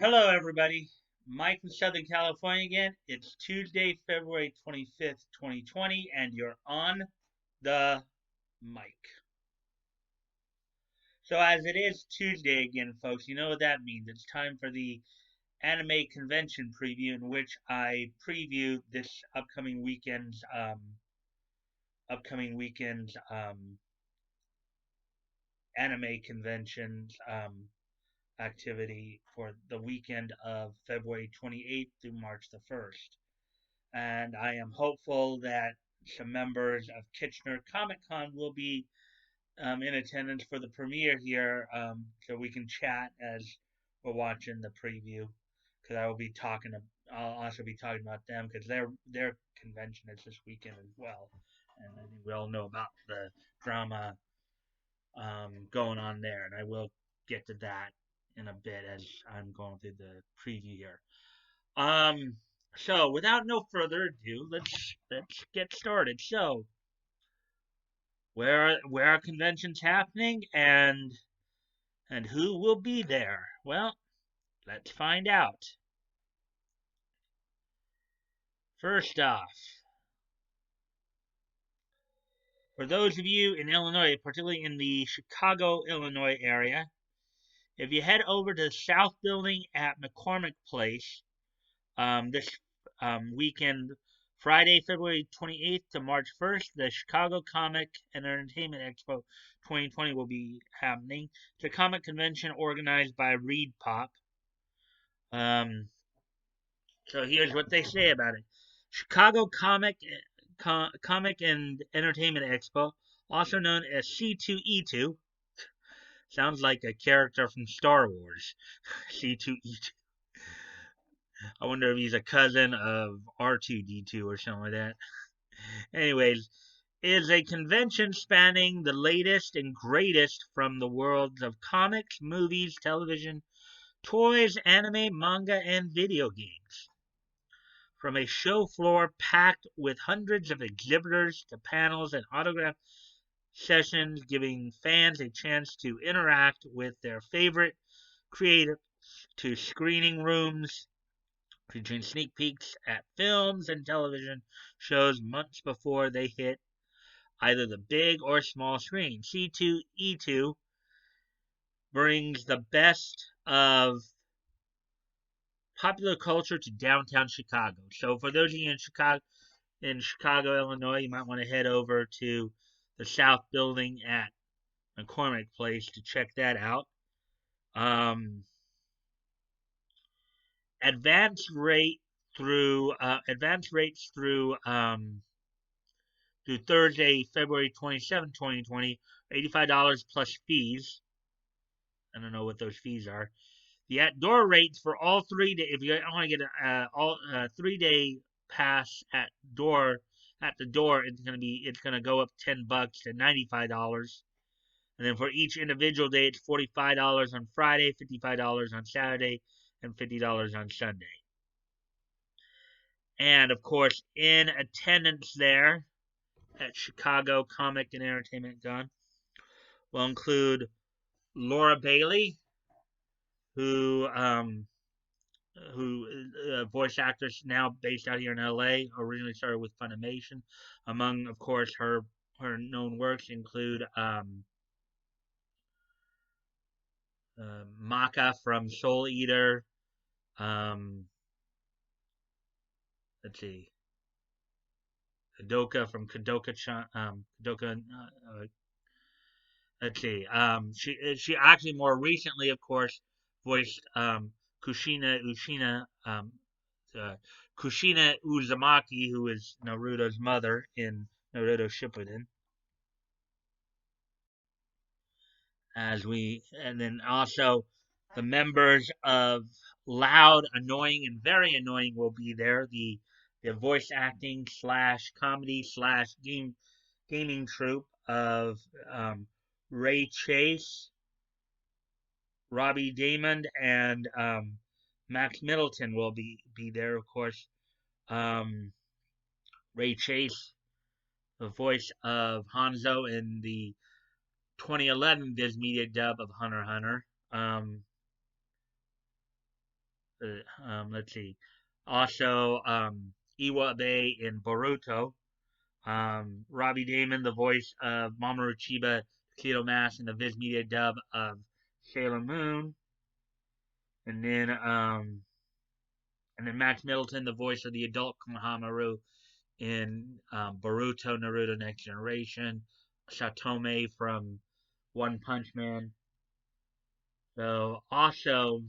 Hello, everybody. Mike from Southern California again. It's Tuesday, February 25th, 2020, and you're on the mic. So, as it is Tuesday again, folks, you know what that means. It's time for the anime convention preview, in which I preview this upcoming weekend's anime conventions activity for the weekend of February 28th through March the 1st. And I am hopeful that some members of Kitchener Comic Con will be in attendance for the premiere here, so we can chat as we're watching the preview. Because I'll also be talking about them because their convention is this weekend as well, and I think we all know about the drama going on there, and I will get to that in a bit as I'm going through the preview here. Um, so without no further ado, let's get started. So where are conventions happening and who will be there? Well, let's find out. First off, for those of you in Illinois, particularly in the Chicago, Illinois area, if you head over to the South Building at McCormick Place, this weekend, Friday, February 28th to March 1st, the Chicago Comic and Entertainment Expo 2020 will be happening. It's a comic convention organized by Reed Pop. So here's what they say about it. Chicago Comic and Entertainment Expo, also known as C2E2, sounds like a character from Star Wars. C2E2. I wonder if he's a cousin of R2D2 or something like that. Anyways, is a convention spanning the latest and greatest from the worlds of comics, movies, television, toys, anime, manga, and video games. From a show floor packed with hundreds of exhibitors to panels and autograph sessions, giving fans a chance to interact with their favorite creators, to screening rooms featuring sneak peeks at films and television shows months before they hit either the big or small screen. C2E2 brings the best of popular culture to downtown Chicago. So for those of you in Chicago, Illinois, you might want to head over to the South Building at McCormick Place to check that out. Advance rates through Thursday, February 27, 2020, $85 plus fees. I don't know what those fees are. The outdoor rates for all 3 days, if you want to get a 3-day pass at the door, it's gonna go up $10 to $95. And then for each individual day, it's $45 on Friday, $55 on Saturday, and $50 on Sunday. And of course, in attendance there at Chicago Comic and Entertainment Con will include Laura Bailey, who voice actress now based out here in LA, originally started with Funimation. Among, of course, her known works include Maka from Soul Eater. Let's see, Kadoka from Kadoka-chan. Kadoka. Let's see. She actually more recently, of course, voiced Kushina Uzumaki, who is Naruto's mother in Naruto Shippuden. And then also the members of Loud, Annoying, and Very Annoying will be there. The voice acting / comedy / gaming troupe of Ray Chase, Robbie Damon, and Max Middleton will be there, of course. Ray Chase, the voice of Hanzo in the 2011 Viz Media dub of Hunter x Hunter. Let's see. Also, U.S.A. in Boruto. Robbie Damon, the voice of Mamoru Chiba, Keto Mask, in the Viz Media dub of Sailor Moon. And then, Max Middleton, the voice of the adult Konohamaru in Boruto, Naruto Next Generation. Shatome from One Punch Man. So, also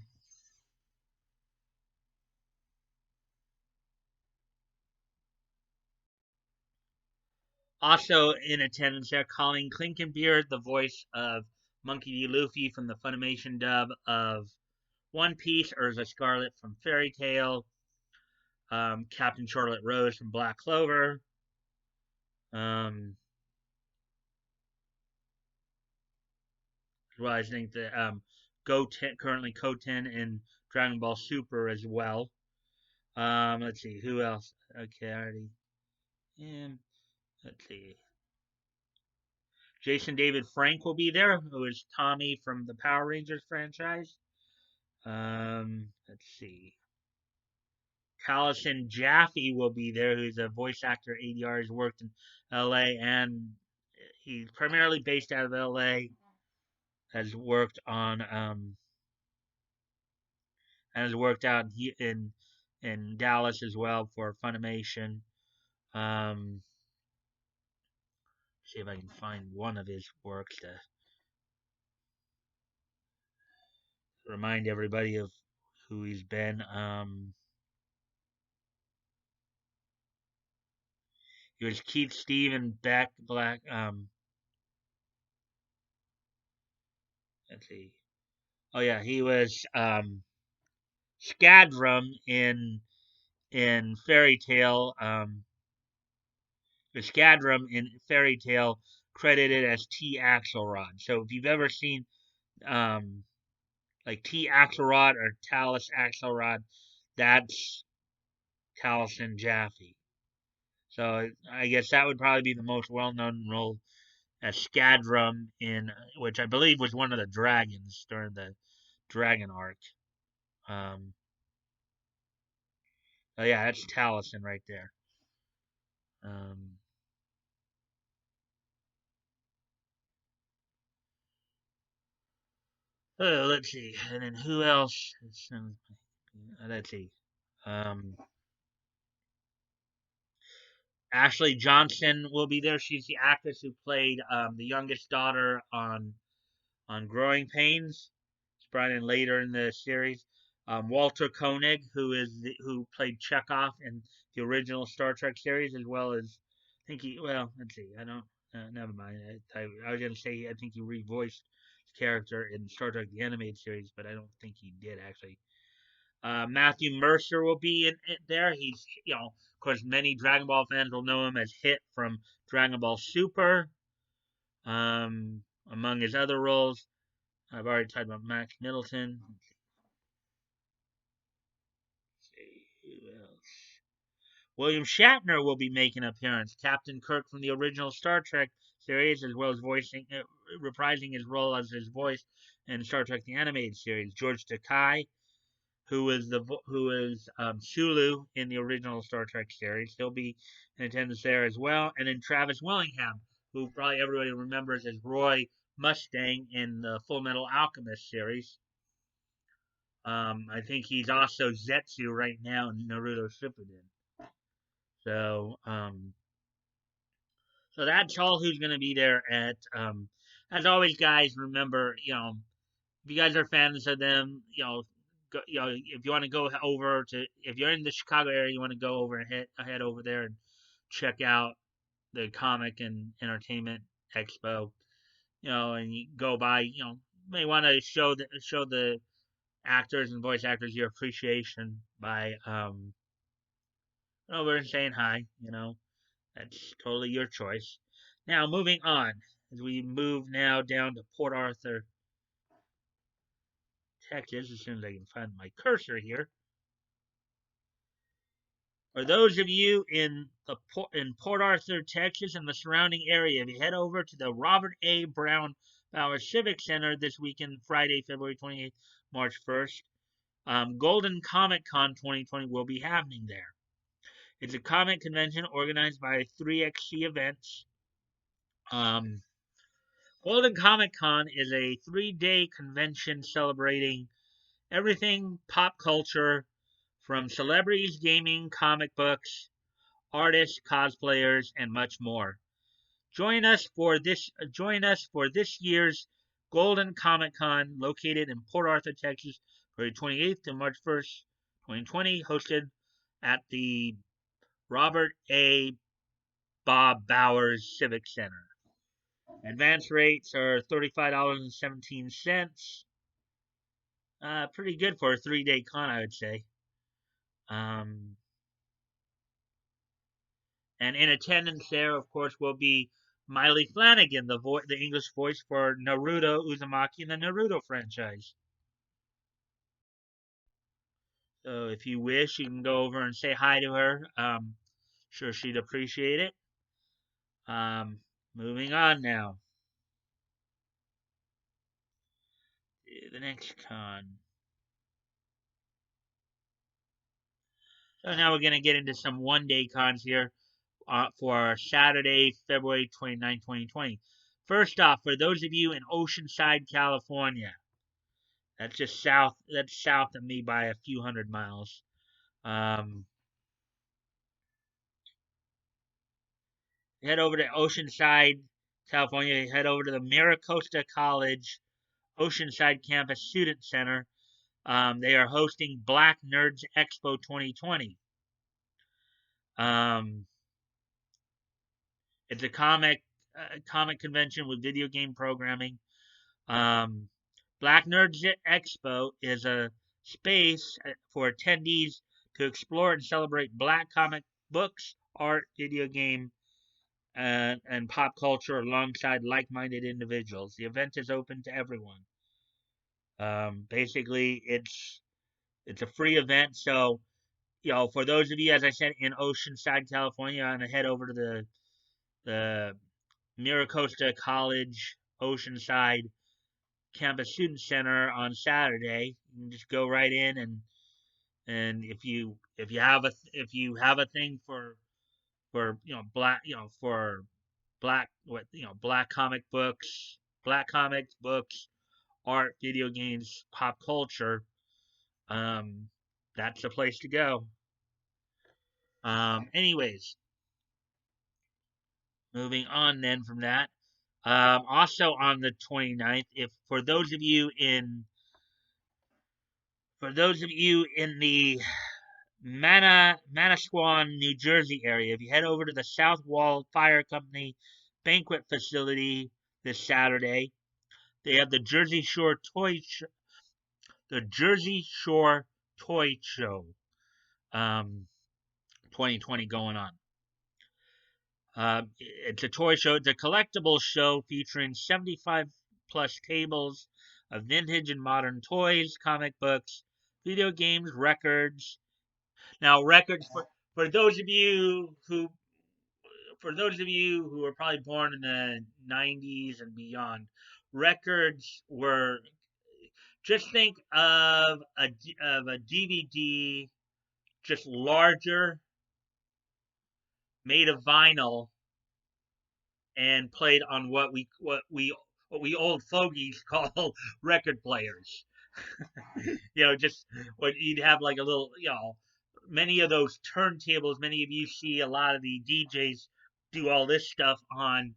in attendance there, Colleen Klinkenbeard, the voice of Monkey D. Luffy from the Funimation dub of One Piece, Urza Scarlet from Fairy Tail, Captain Charlotte Rose from Black Clover, well, I think that Goten, currently Koten in Dragon Ball Super as well. Let's see, who else? Okay, I already. Let's see. Jason David Frank will be there, who is Tommy from the Power Rangers franchise. Let's see. Callison Jaffe will be there, who's a voice actor. ADR has worked in LA, and he's primarily based out of LA. Has worked on and has worked out in Dallas as well for Funimation. See if I can find one of his works to remind everybody of who he's been. He was Keith Stephen Beck Black. Let's see. Oh yeah, he was Scadrum in Fairy Tale. The Scadrum in Fairy Tale credited as T Axelrod. So if you've ever seen um, like T Axelrod or Talus Axelrod, that's Taliesin Jaffe. So I guess that would probably be the most well-known role as Scadrum in, which I believe was one of the dragons during the Dragon arc. Um, oh yeah, that's Taliesin right there. Um, oh, let's see, and then who else? Let's see. Um, Ashley Johnson will be there. She's the actress who played the youngest daughter on Growing Pains. It's brought in later in the series. Walter Koenig, who played Chekhov in the original Star Trek series, as well as I think he. Well, let's see. I don't. Never mind. I was gonna say I think he revoiced his character in Star Trek the animated series, but I don't think he did actually. Matthew Mercer will be in there. He's, of course, many Dragon Ball fans will know him as Hit from Dragon Ball Super. Among his other roles, I've already talked about Max Middleton. Let's see who else. William Shatner will be making an appearance. Captain Kirk from the original Star Trek series, as well as reprising his role as his voice in Star Trek the animated series. George Takei, who is Sulu in the original Star Trek series. He'll be in attendance there as well. And then Travis Willingham, who probably everybody remembers as Roy Mustang in the Full Metal Alchemist series. I think he's also Zetsu right now in Naruto Shippuden. So, so that's all who's going to be there at. As always, guys, remember, if you guys are fans of them, if you want to go over to, if you're in the Chicago area, you want to go over and head over there and check out the Comic and Entertainment Expo, and you go by, may want to show the actors and voice actors your appreciation by over and saying hi. That's totally your choice. Now, moving on, as we move now down to Port Arthur, Texas, as soon as I can find my cursor here. For those of you in Port Arthur, Texas, and the surrounding area, if you head over to the Robert A. Brown Bauer Civic Center this weekend, Friday, February 28th, March 1st, Golden Comic Con 2020 will be happening there. It's a comic convention organized by 3XC Events. Um, Golden Comic Con is a 3-day convention celebrating everything pop culture, from celebrities, gaming, comic books, artists, cosplayers, and much more. Join us for this year's Golden Comic Con, located in Port Arthur, Texas, February 28th to March 1st, 2020, hosted at the Robert A. Bob Bowers Civic Center. Advance rates are $35.17. Pretty good for a 3-day con, I would say. Um, and in attendance there, of course, will be Miley Flanagan, the English voice for Naruto Uzumaki in the Naruto franchise. So if you wish, you can go over and say hi to her. Sure she'd appreciate it. Moving on now. The next con. So now we're going to get into some one-day cons here for Saturday, February 29, 2020. First off, for those of you in Oceanside, California, that's south of me by a few hundred miles. Head over to Oceanside, California. Head over to the Miracosta College Oceanside Campus Student Center. They are hosting Black Nerds Expo 2020. It's a comic convention with video game programming. Black Nerds Expo is a space for attendees to explore and celebrate Black comic books, art, video game, and pop culture alongside like-minded individuals. The event is open to everyone. Basically, it's a free event, so for those of you, as I said, in Oceanside, California, and head over to the Miracosta College Oceanside Campus Student Center on Saturday. You can just go right in, and if you have a thing for black comics books, art, video games, pop culture, um, that's the place to go. Anyways, moving on then from that. Also on the 29th, if for those of you in the Manasquan, New Jersey area, if you head over to the South Wall Fire Company banquet facility this Saturday, they have the Jersey Shore Toy Show, 2020 going on. It's a toy show. It's a collectible show featuring 75 plus tables of vintage and modern toys, comic books, video games, records. Now, records for those of you who were probably born in the 90s and beyond, records were, just think of a DVD, just larger, made of vinyl, and played on what we old fogies call record players. Just what you'd have, like a little, many of those turntables. Many of you see a lot of the DJs do all this stuff on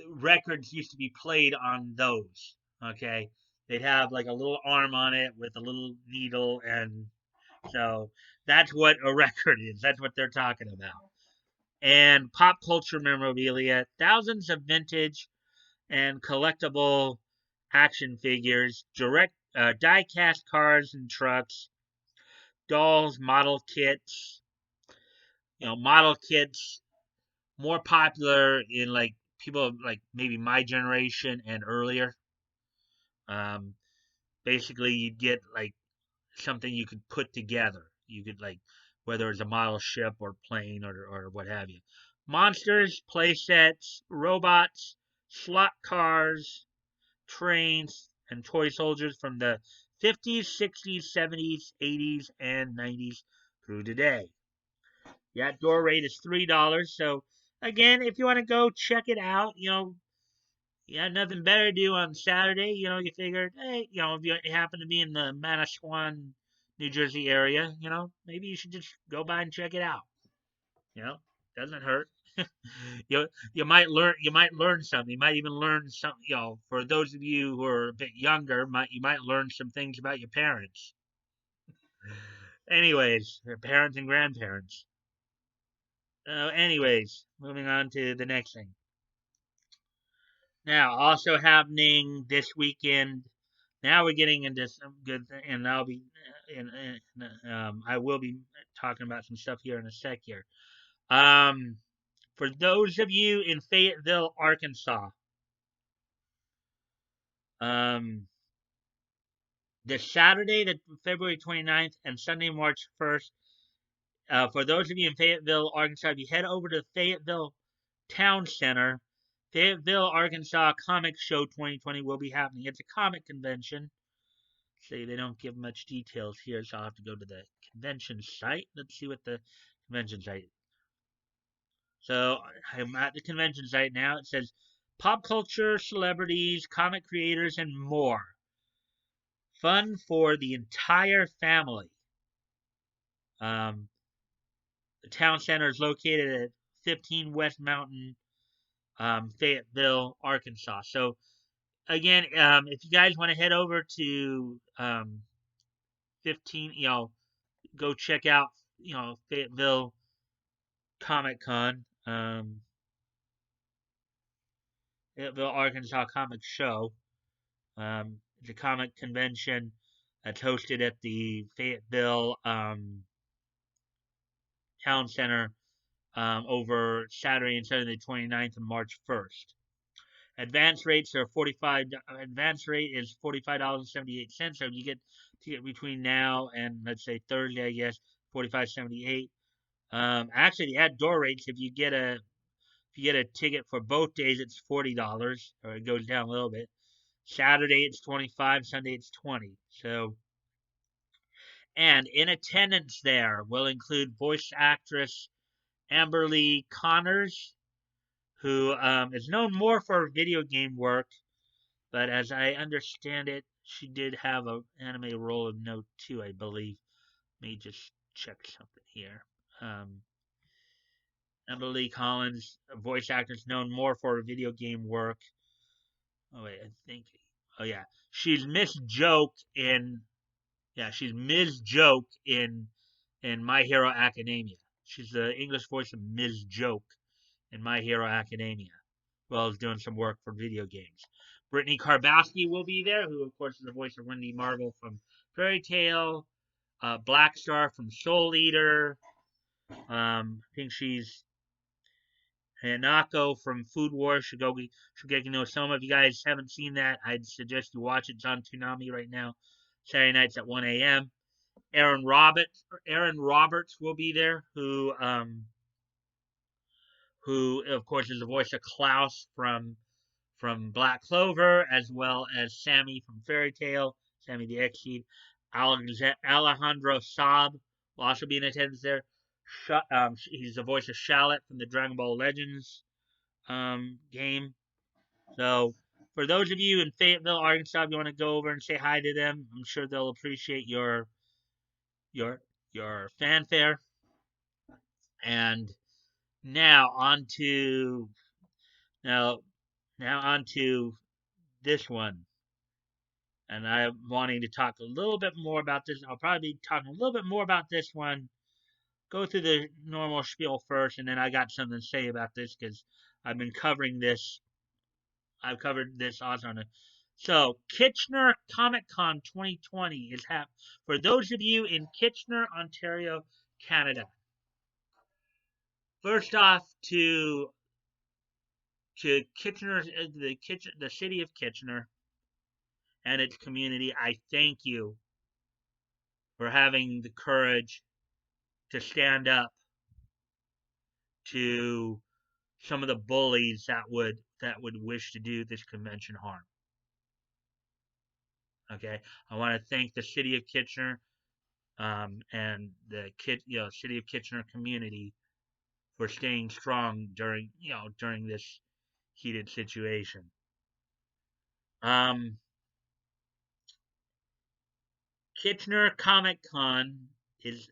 records. Used to be played on those. Okay, they'd have like a little arm on it with a little needle, and so that's what a record is. That's what they're talking about. And pop culture memorabilia, thousands of vintage and collectible action figures, die-cast cars and trucks, dolls, model kits, more popular in like people like maybe my generation and earlier. Um, Basically, you'd get like something you could put together. You could, like, whether it's a model ship or plane or what have you. Monsters, play sets, robots, slot cars, trains, and toy soldiers from the 50s, 60s, 70s, 80s, and 90s through today. The outdoor rate is $3. So again, if you want to go check it out, you had nothing better to do on Saturday, you figured, hey, if you happen to be in the Manasquan, New Jersey area, maybe you should just go by and check it out. You know, doesn't hurt. You might learn something. You might even learn some. For those of you who are a bit younger, you might learn some things about your parents. Anyways, your parents and grandparents. Anyways, moving on to the next thing. Now, also happening this weekend. Now we're getting into some good, and I will be talking about some stuff here in a sec here. For those of you in Fayetteville, Arkansas, um, the Saturday, the February 29th, and Sunday, March 1st, for those of you in Fayetteville, Arkansas, if you head over to Fayetteville Town Center, Fayetteville, Arkansas Comic Show 2020 will be happening. It's a comic convention. See, they don't give much details here, so I'll have to go to the convention site. Let's see what the convention site. So I'm at the convention site now. It says pop culture, celebrities, comic creators, and more. Fun for the entire family. The town center is located at 15 West Mountain, Fayetteville, Arkansas. So again, if you guys want to head over to 15, go check out, Fayetteville Comic Con, Fayetteville, Arkansas Comic Show. The comic convention that's hosted at the Fayetteville Town Center over Saturday and Sunday the 29th and March 1st. Advance rates are Advance rate is $45.78. So if you get ticket between now and let's say Thursday, I guess $45.78. Actually, the outdoor rates, if you get a ticket for both days, it's $40, or it goes down a little bit. Saturday it's 25, Sunday it's 20. So, and in attendance there will include voice actress Amberly Connors, who is known more for her video game work, but as I understand it, she did have an anime role of note too, I believe. Let me just check something here. Emily Collins, a voice actress known more for her video game work. Oh wait, I think. Oh yeah, she's Miss Joke in. Yeah, she's Ms. Joke in My Hero Academia. She's the English voice of Ms. Joke in My Hero Academia, as well as doing some work for video games. Brittany Karbowski will be there, who of course is the voice of Wendy Marvel from Fairy Tale, Black Star from Soul Eater. I think she's Hanako from Food Wars, Shogeki no Soma. If you guys haven't seen that, I'd suggest you watch it. It's on Toonami right now. Saturday nights at 1 a.m. Aaron Roberts will be there, who of course is the voice of Klaus from Black Clover, as well as Sammy from Fairy Tale, Sammy the X-Seed. Alejandro Saab will also be in attendance there. He's the voice of Shallot from the Dragon Ball Legends game. So, for those of you in Fayetteville, Arkansas, if you want to go over and say hi to them, I'm sure they'll appreciate your fanfare. And now on to this one. And I'm wanting to talk a little bit more about this. I'll probably be talking a little bit more about this one. Go through the normal spiel first, and then I got something to say about this because I've been covering this. I've covered this also on it. So, Kitchener Comic Con 2020 is happening for those of you in Kitchener, Ontario, Canada. First off, to Kitchener, the city of Kitchener, and its community, I thank you for having the courage to stand up to some of the bullies that would wish to do this convention harm. Okay, I want to thank the city of Kitchener and the city of Kitchener community for staying strong during this heated situation. Um, Kitchener Comic Con is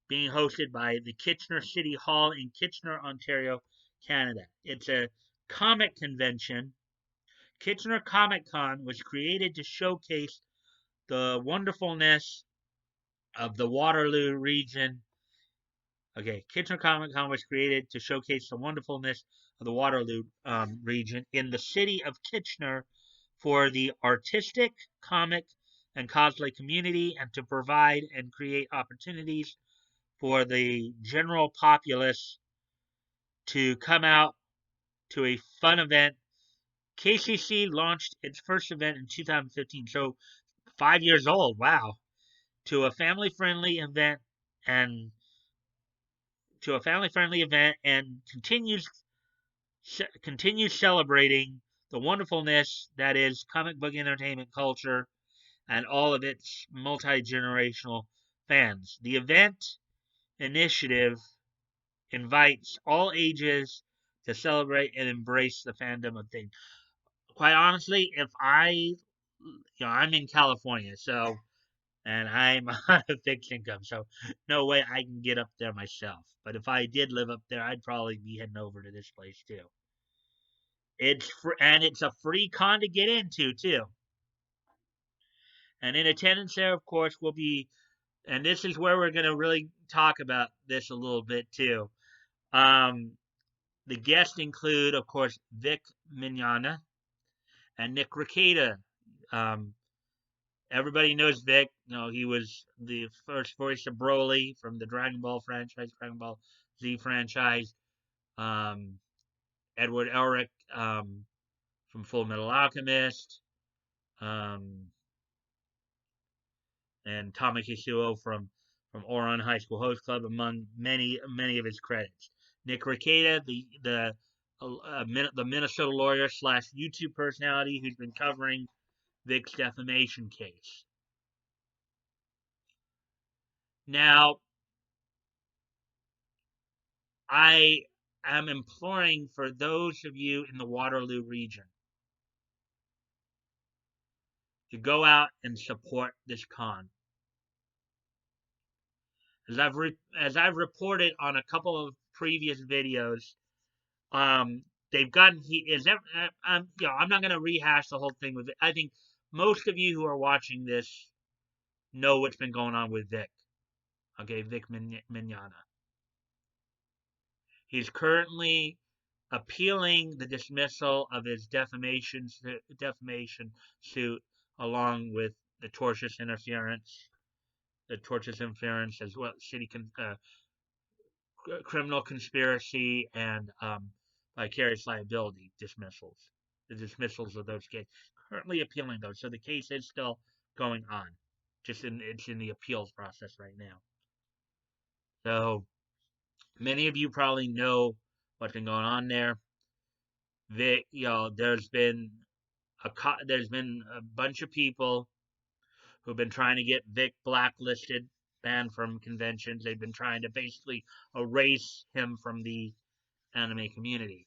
being hosted by the Kitchener City Hall in Kitchener, Ontario, Canada. It's a comic convention. Kitchener Comic Con was created to showcase the wonderfulness of the Waterloo region. Okay, Kitchener Comic Con was created to showcase the wonderfulness of the Waterloo region in the city of Kitchener for the artistic, comic, and cosplay community, and to provide and create opportunities for the general populace to come out to a fun event. KCC launched its first event in 2015, so 5 years old. Wow. To a family friendly event and and continues celebrating the wonderfulness that is comic book entertainment culture and all of its multi-generational fans. The event initiative invites all ages to celebrate and embrace the fandom of things. Quite honestly, if I'm in California, so and I'm on a fixed income, so no way I can get up there myself. But if I did live up there, I'd probably be heading over to this place too. It's a free con to get into too. And in attendance there, of course, will be, and this is where we're going to really talk about this a little bit too. Um, the guests include, of course, Vic Mignogna and Nick Rekieta. Um, Everybody knows Vic. He was the first voice of Broly from the Dragon Ball franchise, Dragon Ball Z franchise. Um, Edward Elric from Full Metal Alchemist. Um, and Tamaki Suo from Oron High School Host Club, among many of his credits. Nick Rekieta, the Minnesota lawyer slash YouTube personality who's been covering Vic's defamation case. Now, I am imploring for those of you in the Waterloo region to go out and support this con. As I've reported on a couple of previous videos, they've gotten I'm not going to rehash the whole thing with it. I think most of you who are watching this know what's been going on with Vic. Okay, Vic Mignogna. He's currently appealing the dismissal of his defamation suit, along with the tortious interference as well, criminal conspiracy, and vicarious liability dismissals. The dismissals of those cases. Currently appealing those, so the case is still going on. It's in the appeals process right now. So many of you probably know what's been going on there. There's been a bunch of people who've been trying to get Vic blacklisted, banned from conventions. They've been trying to basically erase him from the anime community.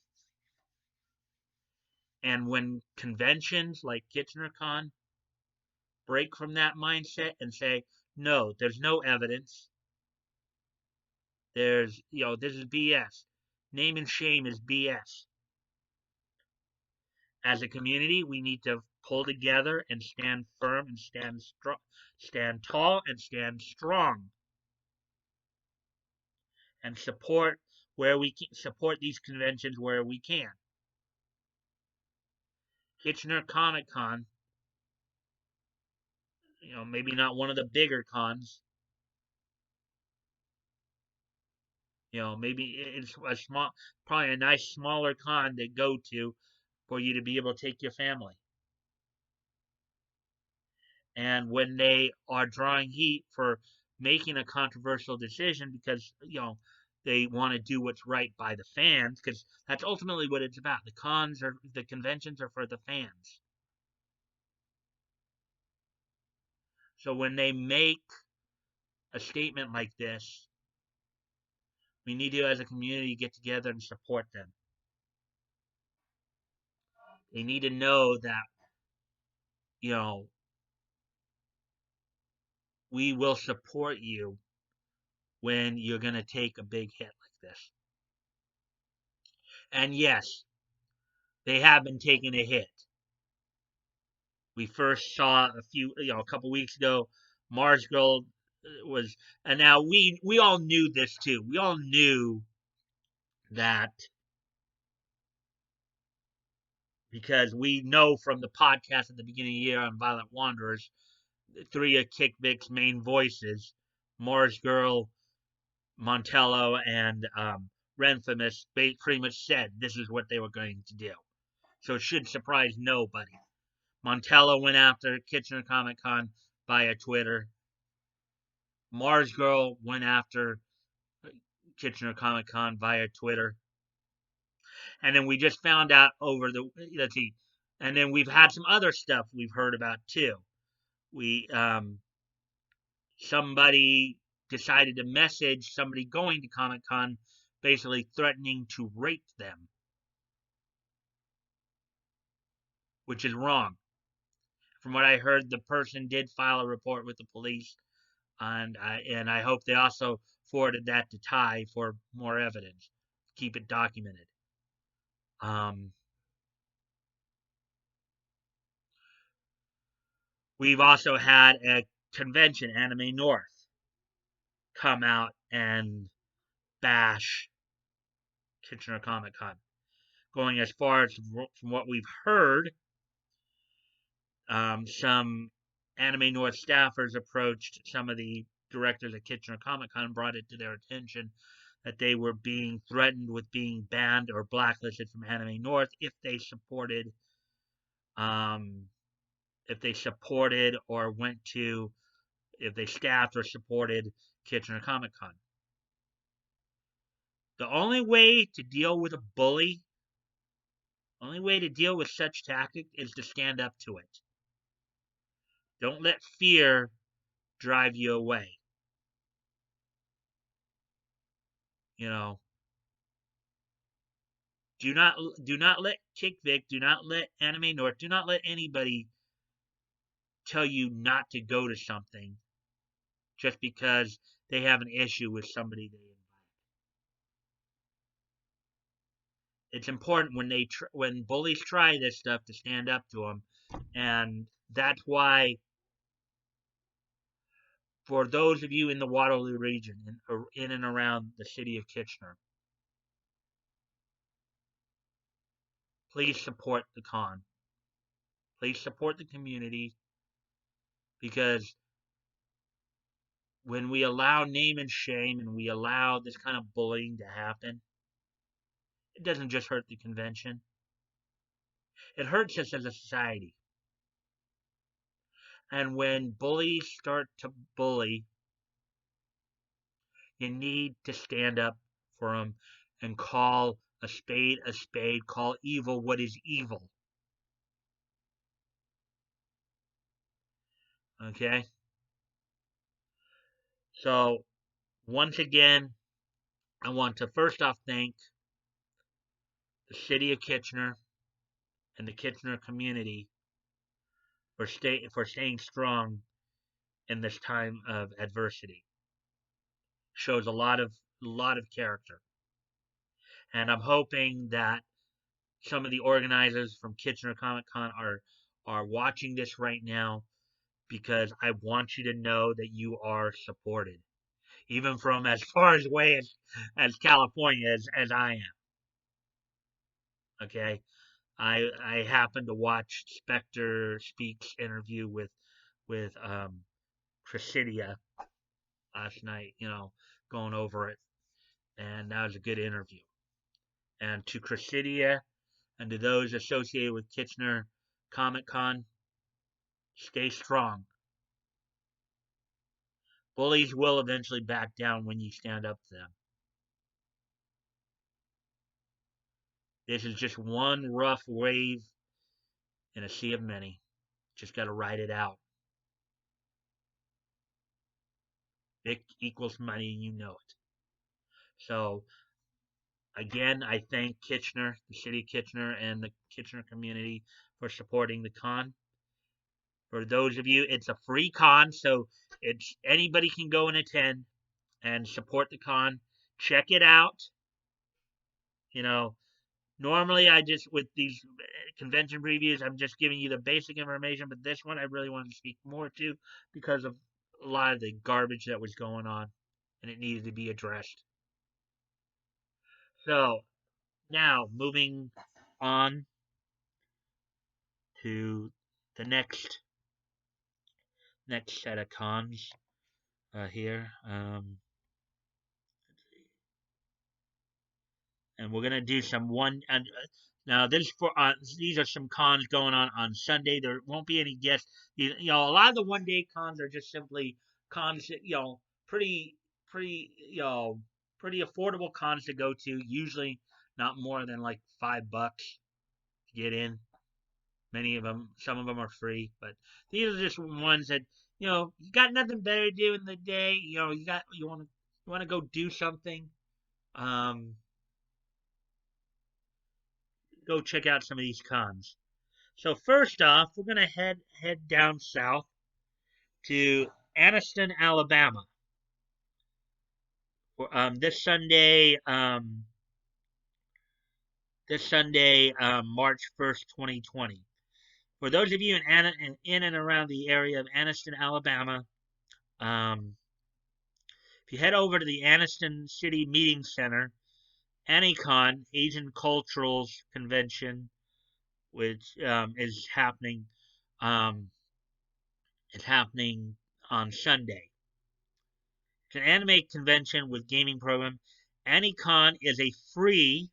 And when conventions like KitchenerCon break from that mindset and say, no, there's no evidence. This is BS. Name and shame is BS. As a community, we need to pull together and stand firm and stand tall and stand strong, and support these conventions where we can. Kitchener Comic Con, maybe not one of the bigger cons. Maybe it's probably a nice smaller con to go to for you to be able to take your family. And when they are drawing heat for making a controversial decision because they want to do what's right by the fans, because that's ultimately what it's about. The conventions are for the fans. So when they make a statement like this, we need to, as a community, get together and support them. They need to know that, you know, we will support you when you're going to take a big hit like this. And yes, they have been taking a hit. We first saw a couple weeks ago, Mars Girl was, and now we all knew this too. We all knew that because we know from the podcast at the beginning of the year on Violent Wanderers, three of Kick Vic's main voices, Mars Girl, Montello, and Renfamous, pretty much said this is what they were going to do. So it should surprise nobody. Montello went after Kitchener Comic Con via Twitter. Mars Girl went after Kitchener Comic Con via Twitter. And then we just found out over the, let's see, and then we've had some other stuff we've heard about too. We, somebody decided to message somebody going to Comic Con, basically threatening to rape them, which is wrong. From what I heard, the person did file a report with the police, and I hope they also forwarded that to Ty for more evidence, keep it documented. We've also had a convention, Anime North, come out and bash Kitchener Comic Con, going as far as, from what we've heard, some Anime North staffers approached some of the directors at Kitchener Comic Con and brought it to their attention that they were being threatened with being banned or blacklisted from Anime North um, if they supported or went to, if they staffed or supported Kitchener Comic Con. The only way to deal with a bully, only way to deal with such tactic is to stand up to it. Don't let fear drive you away. You know, do not let Kick Vic, do not let Anime North, do not let anybody tell you not to go to something just because they have an issue with somebody they invite. It's important when bullies try this stuff to stand up to them, and that's why, for those of you in the Waterloo region, in and around the city of Kitchener, please support the con. Please support the community, because when we allow name and shame and we allow this kind of bullying to happen, it doesn't just hurt the convention. It hurts us as a society. And when bullies start to bully, you need to stand up for them and call a spade, call evil what is evil. Okay? So, once again, I want to first off thank the city of Kitchener and the Kitchener community for staying strong in this time of adversity. Shows a lot of character. And I'm hoping that some of the organizers from Kitchener Comic Con are watching this right now, because I want you to know that you are supported, even from as far away as California as I am. Okay, I happened to watch Spectre Speaks interview with Chrysidia last night. Going over it, and that was a good interview. And to Chrysidia and to those associated with Kitchener Comic Con, stay strong. Bullies will eventually back down when you stand up to them. This is just one rough wave in a sea of many. Just got to ride it out. It equals money, and you know it. So again, I thank Kitchener, the city of Kitchener, and the Kitchener community for supporting the con. For those of you, it's a free con, so it's anybody can go and attend and support the con. Check it out. You know, normally I just with these convention previews, I'm just giving you the basic information, but this one I really wanted to speak more to because of a lot of the garbage that was going on, and it needed to be addressed. So now moving on to the next set of cons here. And we're gonna do some one. And now this for these are some cons going on Sunday. There won't be any guests. A lot of the 1 day cons are just simply cons. Pretty pretty pretty affordable cons to go to. Usually not more than like $5 to get in. Many of them, some of them are free, but these are just ones that you got nothing better to do in the day. You want to go do something. Um, Go check out some of these cons. So first off, we're gonna head down south to Anniston, Alabama. For, this Sunday, March 1st, 2020. For those of you in and around the area of Anniston, Alabama, um, if you head over to the Anniston City Meeting Center, AnyCon, Asian Culturals Convention, which um, is happening on Sunday. It's an anime convention with gaming program. AnyCon is a free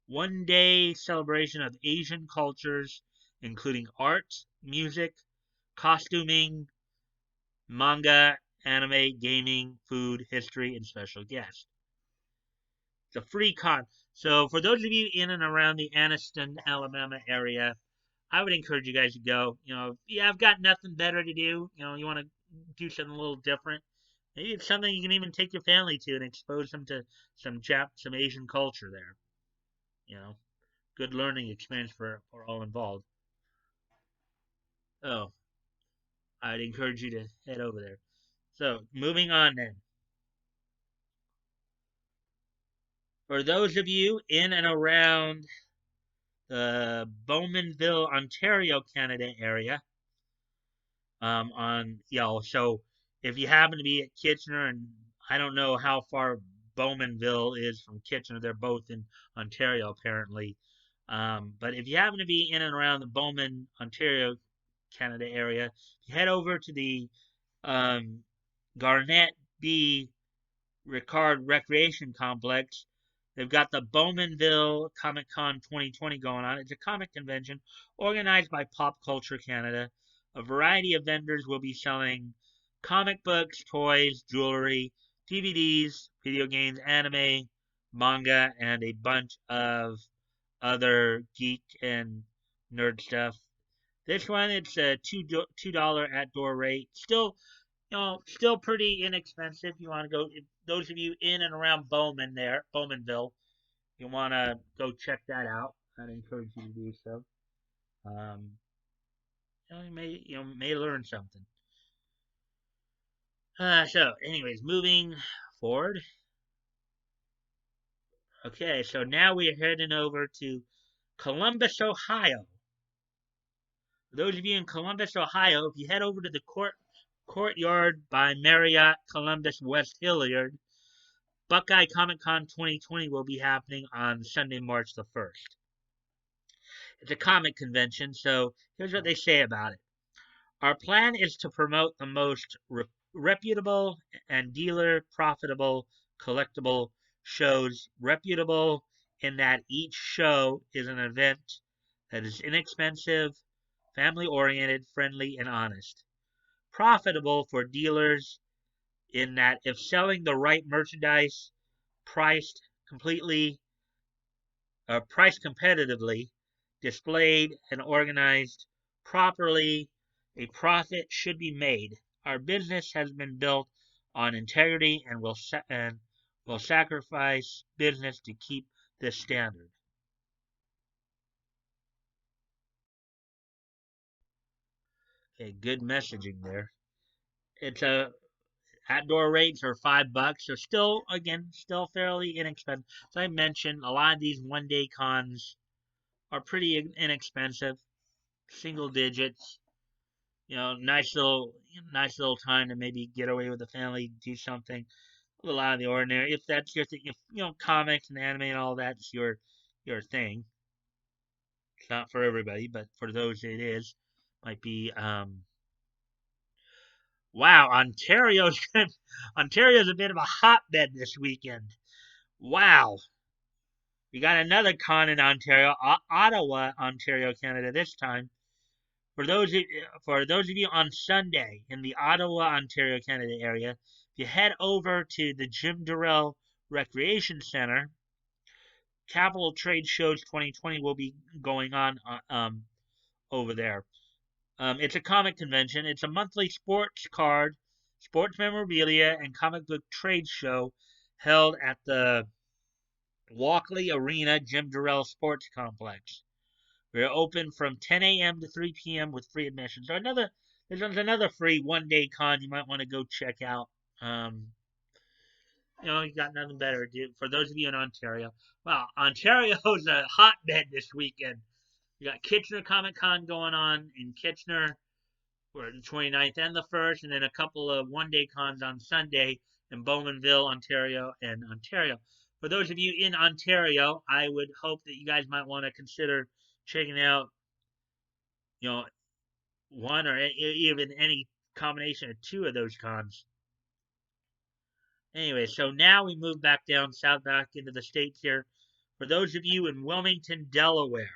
1 day celebration of Asian cultures, including art, music, costuming, manga, anime, gaming, food, history, and special guests. It's a free con. So for those of you in and around the Anniston, Alabama area, I would encourage you guys to go. I've got nothing better to do. You want to do something a little different. Maybe it's something you can even take your family to and expose them to some Asian culture there. You know, good learning experience for all involved. Oh, I'd encourage you to head over there. So moving on then. For those of you in and around the Bowmanville, Ontario, Canada area, so if you happen to be at Kitchener, and I don't know how far Bowmanville is from Kitchener, they're both in Ontario apparently. But if you happen to be in and around the Bowman, Ontario, Canada area, you head over to the um, Garnet B. Ricard Recreation Complex. They've got the Bowmanville Comic Con 2020 going on. It's a comic convention organized by Pop Culture Canada. A variety of vendors will be selling comic books, toys, jewelry, DVDs, video games, anime, manga, and a bunch of other geek and nerd stuff. This one, it's a $2 at door rate. Still pretty inexpensive. You want to go, if those of you in and around Bowmanville, you want to go check that out. I'd encourage you to do so. Um, you may learn something. Anyways, moving forward. Okay, so now we are heading over to Columbus, Ohio. For those of you in Columbus, Ohio, if you head over to the Courtyard by Marriott Columbus West Hilliard, Buckeye Comic Con 2020 will be happening on Sunday, March the 1st. It's a comic convention, so here's what they say about it. Our plan is to promote the most reputable and dealer profitable collectible shows. Reputable in that each show is an event that is inexpensive, family oriented, friendly, and honest. Profitable for dealers in that if selling the right merchandise priced completely priced competitively, displayed and organized properly, a profit should be made. Our business has been built on integrity and will sacrifice business to keep this standard. Okay, good messaging there. It's a Outdoor rates are $5, so still, again, still fairly inexpensive. As I mentioned, a lot of these one-day cons are pretty inexpensive, single digits. Nice little time to maybe get away with the family, do something a little out of the ordinary. If that's your thing, if comics and anime and all that's your thing. It's not for everybody, but for those it is, might be. Wow, Ontario's a bit of a hotbed this weekend. Wow, we got another con in Ontario, Ottawa, Ontario, Canada. This time, for those of you on Sunday in the Ottawa, Ontario, Canada area, if you head over to the Jim Durrell Recreation Center, Capital Trade Shows 2020 will be going on over there. It's a comic convention. It's a monthly sports card, sports memorabilia, and comic book trade show held at the Walkley Arena Jim Durrell Sports Complex. We're open from 10 a.m. to 3 p.m. with free admission. So this one's another free one-day con you might want to go check out. You got nothing better to do. For those of you in Ontario, well, Ontario's a hotbed this weekend. You got Kitchener Comic Con going on in Kitchener for the 29th and the 1st, and then a couple of one-day cons on Sunday in Bowmanville, Ontario, and Ontario. For those of you in Ontario, I would hope that you guys might want to consider checking out, you know, one or even any combination of two of those cons. Anyway, so now we move back down south, back into the States here. For those of you in Wilmington, Delaware,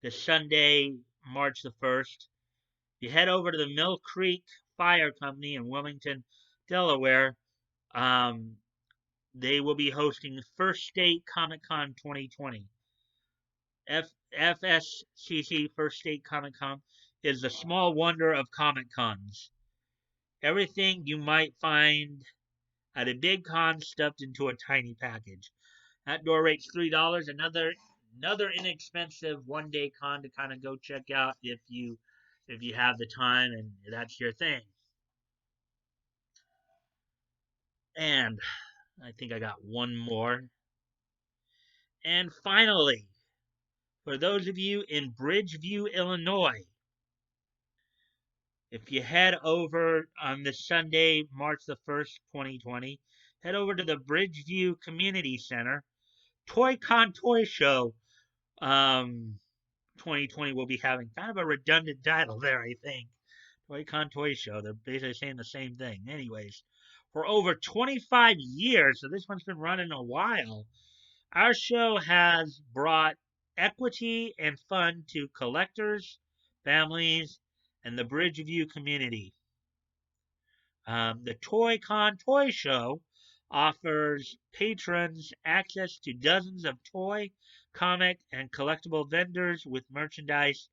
this Sunday, March the 1st, you head over to the Mill Creek Fire Company in Wilmington, Delaware. They will be hosting First State Comic Con 2020. FSCC First State Comic Con is the small wonder of Comic Cons. Everything you might find at a big con stuffed into a tiny package. Outdoor rate's $3. Another inexpensive one-day con to kind of go check out if you have the time and that's your thing. And I think I got one more. And finally, for those of you in Bridgeview, Illinois, if you head over on this Sunday, March the 1st, 2020, head over to the Bridgeview Community Center. Toy Con Toy Show 2020 will be having kind of a redundant title there, I think. Toy Con Toy Show. They're basically saying the same thing. Anyways, for over 25 years, so this one's been running a while, our show has brought equity and fun to collectors, families, and the Bridgeview community. The Toy Con Toy Show offers patrons access to dozens of toy, comic, and collectible vendors with merchandise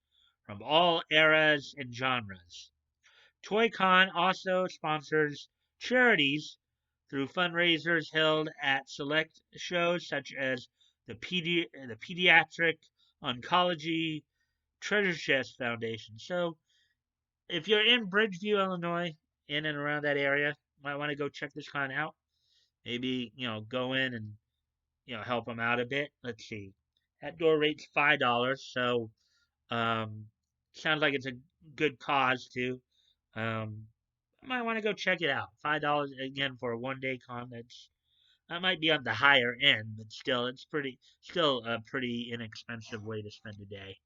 from all eras and genres. ToyCon also sponsors charities through fundraisers held at select shows such as the Pediatric Oncology Treasure Chest Foundation. So, if you're in Bridgeview, Illinois, in and around that area, you might want to go check this con out. Maybe, go in and, help them out a bit. Let's see. Outdoor rate's $5, so sounds like it's a good cause too. I might want to go check it out. $5 again for a one-day con. That might be on the higher end, but still, still a pretty inexpensive way to spend a day.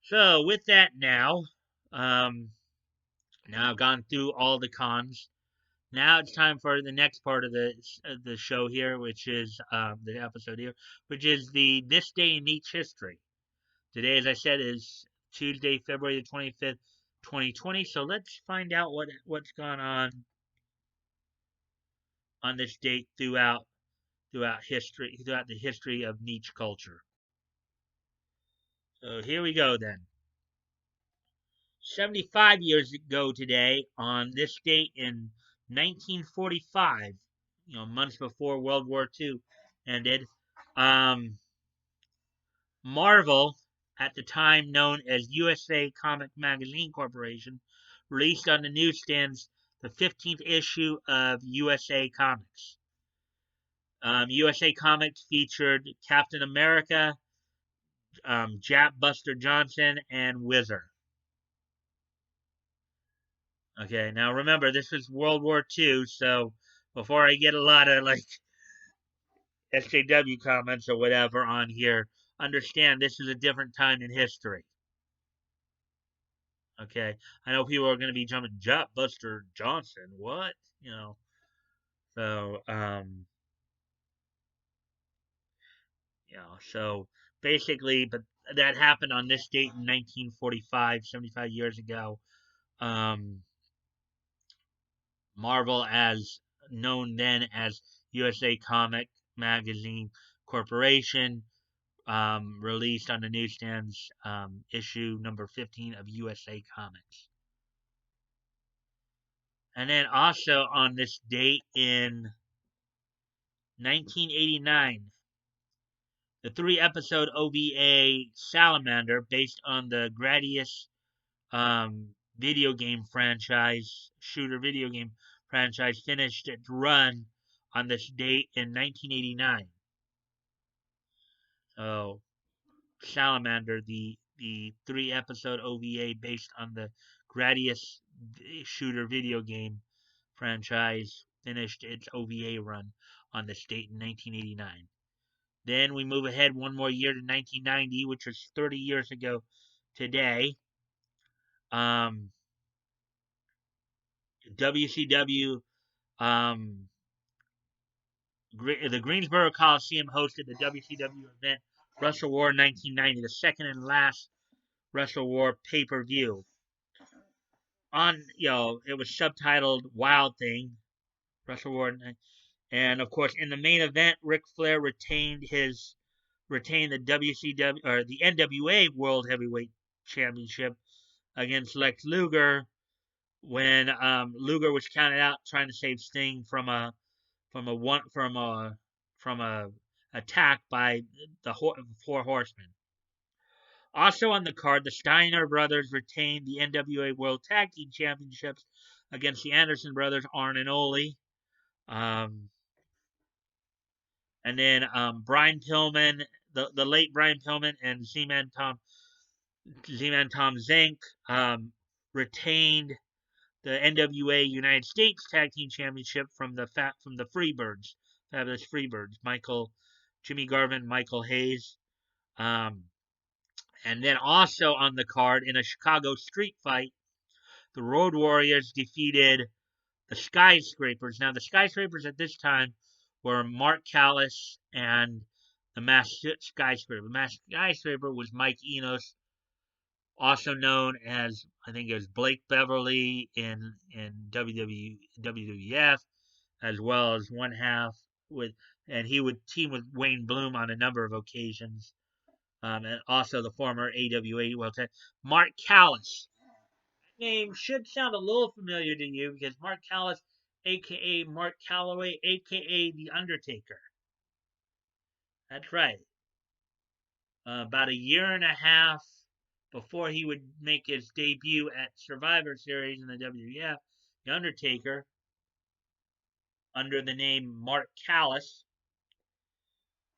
So with that now I've gone through all the cons. Now it's time for the next part of the show here, which is the episode here, which is the This Day in Niche History. Today, as I said, is Tuesday, February the 25th, 2020. So let's find out what's gone on this date throughout the history of niche culture. So here we go then. 75 years ago today, on this date in 1945, months before World War II ended, um, Marvel, at the time known as U.S.A. Comic Magazine Corporation, released on the newsstands the 15th issue of U.S.A. Comics. U.S.A. Comics featured Captain America, Jap Buster Johnson, and Whizzer. Okay, now remember, this is World War II, so before I get a lot of SJW comments or whatever on here, understand this is a different time in history. Okay, I know people are going to be jumping, Jap Buster Johnson, what? So, so basically, but that happened on this date in 1945, 75 years ago. Um, Marvel, as known then as USA Comic Magazine Corporation, released on the newsstands issue number 15 of USA Comics. And then also on this date in 1989, the 3-episode OVA Salamander, based on the Gradius video game franchise, shooter video game franchise, finished its run on this date in 1989. So, Salamander, the 3-episode OVA based on the Gradius shooter video game franchise, finished its OVA run on this date in 1989. Then we move ahead one more year to 1990, which was 30 years ago today. WCW, the Greensboro Coliseum hosted the WCW event Wrestle War 1990, the second and last Wrestle War pay-per-view. It was subtitled Wild Thing, Wrestle War, and of course in the main event, Ric Flair retained the WCW or the NWA World Heavyweight Championship against Lex Luger when Luger was counted out trying to save Sting from a attack by the Four Horsemen. Also on the card, the Steiner brothers retained the NWA World Tag Team Championships against the Anderson brothers, Arn and Ole. And then Brian Pillman, the late Brian Pillman, and Z-Man Tom Zink retained the NWA United States Tag Team Championship from the Freebirds, Fabulous Freebirds, Jimmy Garvin, Michael Hayes. And then also on the card, in a Chicago street fight, the Road Warriors defeated the Skyscrapers. Now, the Skyscrapers at this time were Mark Callis and the Masked Skyscraper. The Masked Skyscraper was Mike Enos, also known as, I think it was Blake Beverly in WWF, as well as one half and he would team with Wayne Bloom on a number of occasions. And also the former AWA World Tag. Mark Callis. That name should sound a little familiar to you because Mark Callis, aka Mark Calloway, aka The Undertaker. That's right. About a year and a half before he would make his debut at Survivor Series in the WWF, The Undertaker, under the name Mark Callis,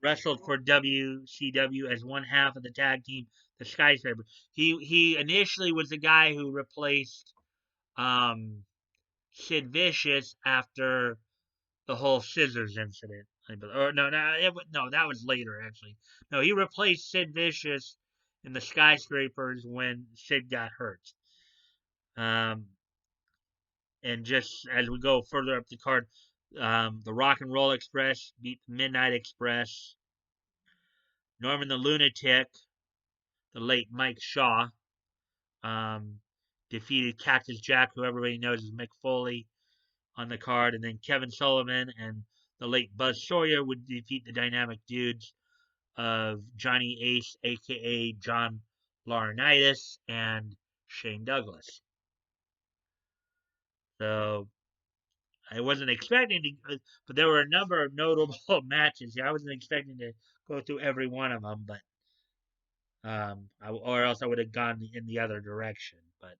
wrestled for WCW as one half of the tag team, the Skyscraper. He initially was the guy who replaced Sid Vicious after the whole scissors incident. Or no, that was later actually. No, he replaced Sid Vicious in the Skyscrapers when Sid got hurt. And just as we go further up the card, the Rock and Roll Express beat the Midnight Express. Norman the Lunatic, the late Mike Shaw, defeated Cactus Jack, who everybody knows as Mick Foley, on the card. And then Kevin Sullivan and the late Buzz Sawyer would defeat the Dynamic Dudes of Johnny Ace, a.k.a. John Laurinaitis, and Shane Douglas. So I wasn't expecting to, but there were a number of notable matches here. I wasn't expecting to go through every one of them, but or else I would have gone in the other direction. But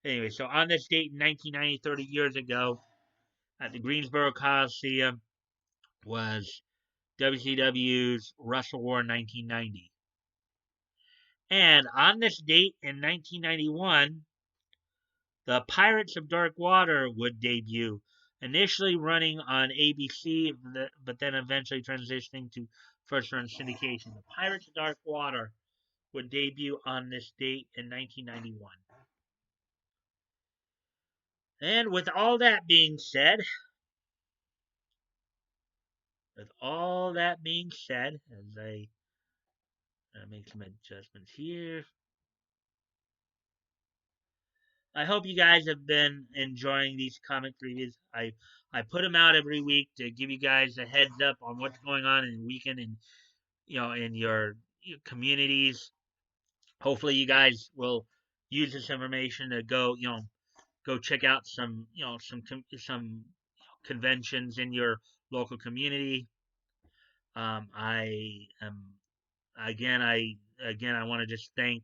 anyway, so on this date in 1990, 30 years ago, at the Greensboro Coliseum was WCW's Wrestle War 1990. And on this date in 1991, the Pirates of Dark Water would debut, initially running on ABC, but then eventually transitioning to first run syndication. The Pirates of Dark Water would debut on this date in 1991. And with all that being said, as I make some adjustments here, I hope you guys have been enjoying these comic reviews. I put them out every week to give you guys a heads up on what's going on in the weekend and in your communities. Hopefully, you guys will use this information to go check out some conventions in your local community. I am again I want to just thank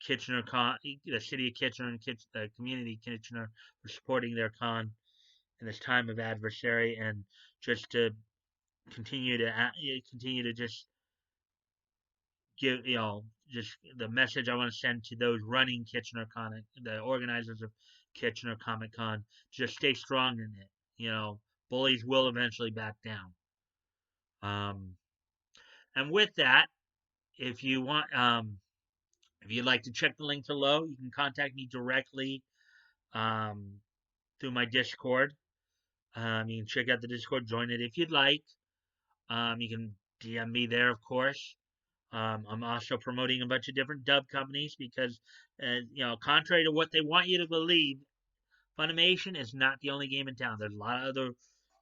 Kitchener Con, the city of Kitchener and the community of Kitchener for supporting their con in this time of adversary, and just to continue to just give just the message I want to send to those running Kitchener Comic, the organizers of Kitchener Comic Con. Just stay strong in it. Bullies will eventually back down. And with that, if you want, if you'd like to check the link below, you can contact me directly um, through my Discord. You can check out the Discord, join it if you'd like. You can DM me there, of course. I'm also promoting a bunch of different dub companies because, contrary to what they want you to believe, Funimation is not the only game in town. There's a lot of other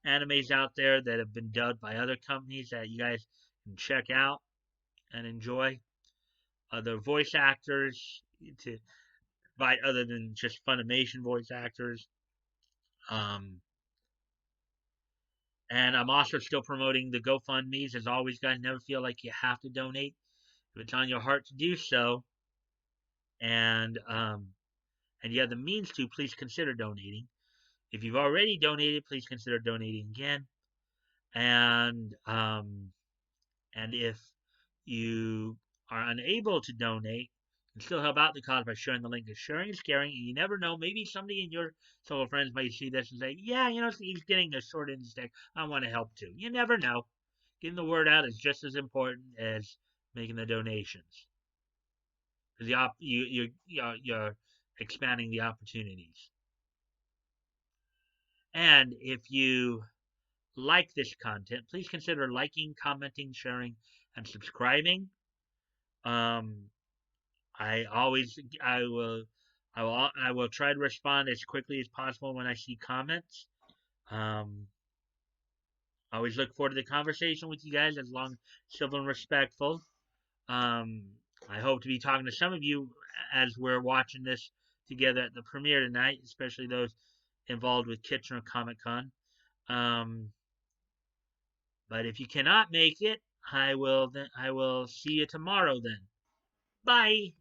animes out there that have been dubbed by other companies that you guys can check out and enjoy. Other voice actors to provide other than just Funimation voice actors. Um, and I'm also still promoting the GoFundMe's. As always, guys, never feel like you have to donate. If it's on your heart to do so, and you have the means to, please consider donating. If you've already donated, please consider donating again. And if you are unable to donate, you can still help out the cause by sharing the link. Because sharing is caring, and you never know. Maybe somebody in your fellow friends might see this and say, "Yeah, he's getting a short end stick. I want to help too." You never know. Getting the word out is just as important as making the donations, because you're expanding the opportunities. And if you like this content, please consider liking, commenting, sharing, and subscribing. I always I will try to respond as quickly as possible when I see comments. Um, I always look forward to the conversation with you guys, as long civil and respectful. Um, I hope to be talking to some of you as we're watching this together at the premiere tonight, especially those involved with Kitchener Comic Con. But if you cannot make it, I will see you tomorrow then. Bye.